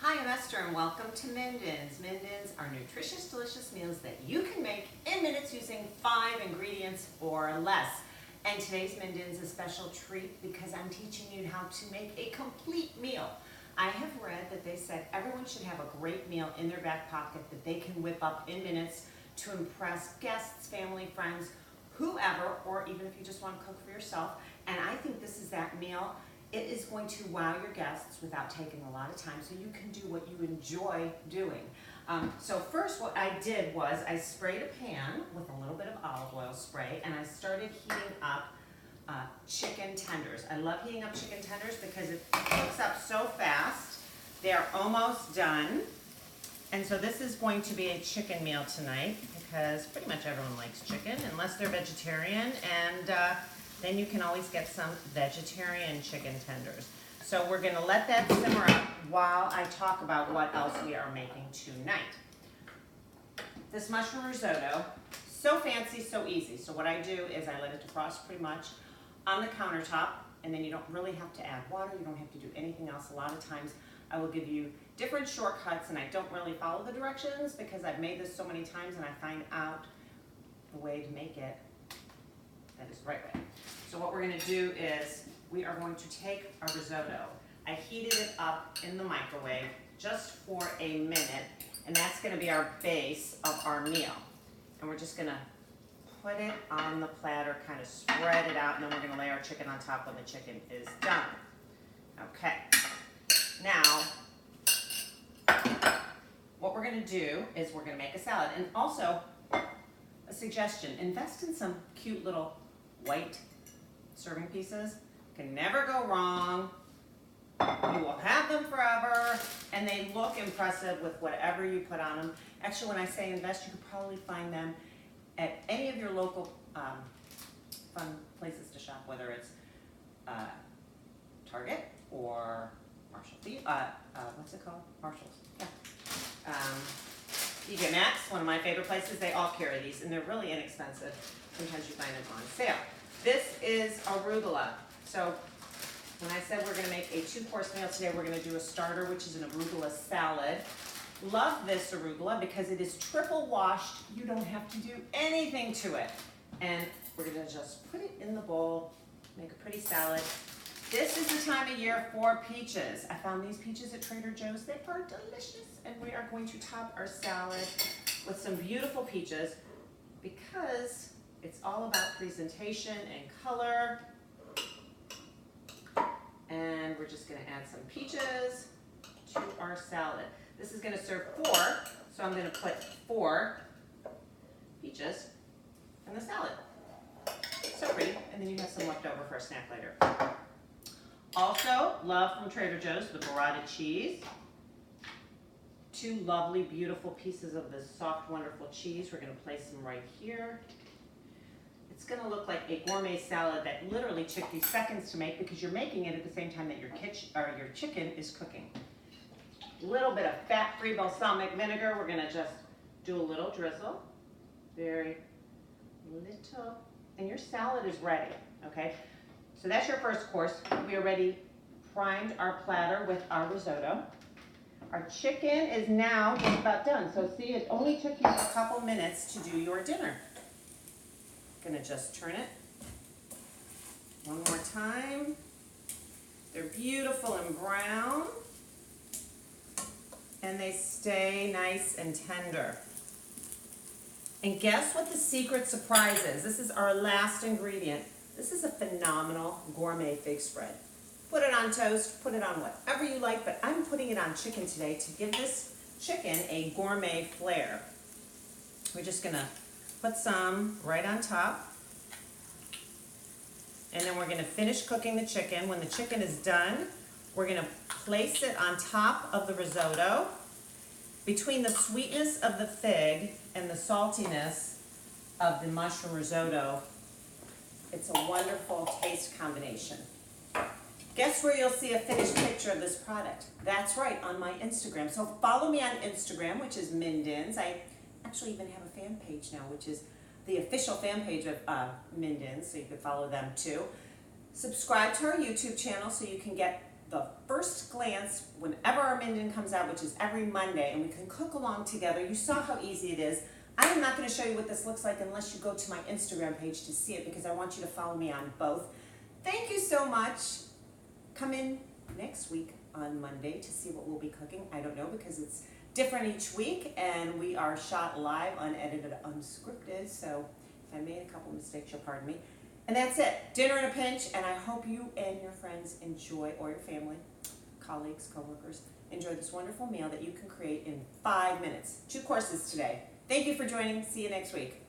Hi, I'm Esther and welcome to Mindens. Mindens are nutritious, delicious meals that you can make in minutes using 5 ingredients or less. And today's Mindens is a special treat because I'm teaching you how to make a complete meal. I have read that they said everyone should have a great meal in their back pocket that they can whip up in minutes to impress guests, family, friends, whoever, or even if you just want to cook for yourself. And I think this is that meal. It is going to wow your guests without taking a lot of time, so you can do what you enjoy doing. So first what I did was I sprayed a pan with a little bit of olive oil spray, and I started heating up chicken tenders. I love heating up chicken tenders because it cooks up so fast. They're almost done. And so this is going to be a chicken meal tonight because pretty much everyone likes chicken unless they're vegetarian, and then you can always get some vegetarian chicken tenders. So we're gonna let that simmer up while I talk about what else we are making tonight. This mushroom risotto, so fancy, so easy. So what I do is I let it defrost pretty much on the countertop, and then you don't really have to add water, you don't have to do anything else. A lot of times I will give you different shortcuts, and I don't really follow the directions because I've made this so many times and I find out the way to make it that is the right way. So what we're going to do is we are going to take our risotto. I heated it up in the microwave just for a minute, and that's going to be our base of our meal. And we're just going to put it on the platter, kind of spread it out, and then we're going to lay our chicken on top when the chicken is done. Okay. Now, what we're going to do is we're going to make a salad. And also, a suggestion, invest in some cute little white serving pieces. Can never go wrong. You will have them forever, and they look impressive with whatever you put on them. Actually, when I say invest, you could probably find them at any of your local fun places to shop, whether it's Target or Marshall. What's it called? Marshall's. Yeah. TJ Maxx, one of my favorite places. They all carry these, and they're really inexpensive. Sometimes you find them on sale. This is arugula. So when I said we're going to make a 2-course meal today, we're going to do a starter, which is an arugula salad. Love this arugula because it is triple washed. You don't have to do anything to it. And we're going to just put it in the bowl, make a pretty salad. This is the time of year for peaches. I found these peaches at Trader Joe's. They are delicious. And we are going to top our salad with some beautiful peaches because it's all about presentation and color. And we're just going to add some peaches to our salad. This is going to serve 4, so I'm going to put 4 peaches in the salad. So pretty. And then you have some left over for a snack later. Also, love from Trader Joe's, the burrata cheese. 2 lovely, beautiful pieces of this soft, wonderful cheese. We're going to place them right here. It's going to look like a gourmet salad that literally took you seconds to make because you're making it at the same time that your chicken is cooking. A little bit of fat-free balsamic vinegar. We're going to just do a little drizzle. Very little. And your salad is ready, okay? So that's your first course. We already primed our platter with our risotto. Our chicken is now just about done. So see, it only took you a couple minutes to do your dinner. Gonna just turn it one more time. They're beautiful and brown, and they stay nice and tender. And guess what the secret surprise is? This is our last ingredient. This is a phenomenal gourmet fig spread. Put it on toast, put it on whatever you like, but I'm putting it on chicken today to give this chicken a gourmet flair. We're just gonna put some right on top, and then we're gonna finish cooking the chicken. When the chicken is done, we're gonna place it on top of the risotto. Between the sweetness of the fig and the saltiness of the mushroom risotto, it's a wonderful taste combination. Guess where you'll see a finished picture of this product? That's right, on my Instagram. So follow me on Instagram, which is Mindens. I actually even have a fan page now, which is the official fan page of Mindens, so you can follow them too. Subscribe to our YouTube channel so you can get the first glance whenever our Minden comes out, which is every Monday, and we can cook along together. You saw how easy it is. I am not going to show you what this looks like unless you go to my Instagram page to see it, because I want you to follow me on both. Thank you so much. Come in next week on Monday to see what we'll be cooking. I don't know, because it's different each week, and we are shot live, unedited, unscripted, so if I made a couple mistakes, you'll pardon me. And that's it. Dinner in a pinch, and I hope you and your friends enjoy, or your family, colleagues, coworkers, enjoy this wonderful meal that you can create in 5 minutes. 2 courses today. Thank you for joining. See you next week.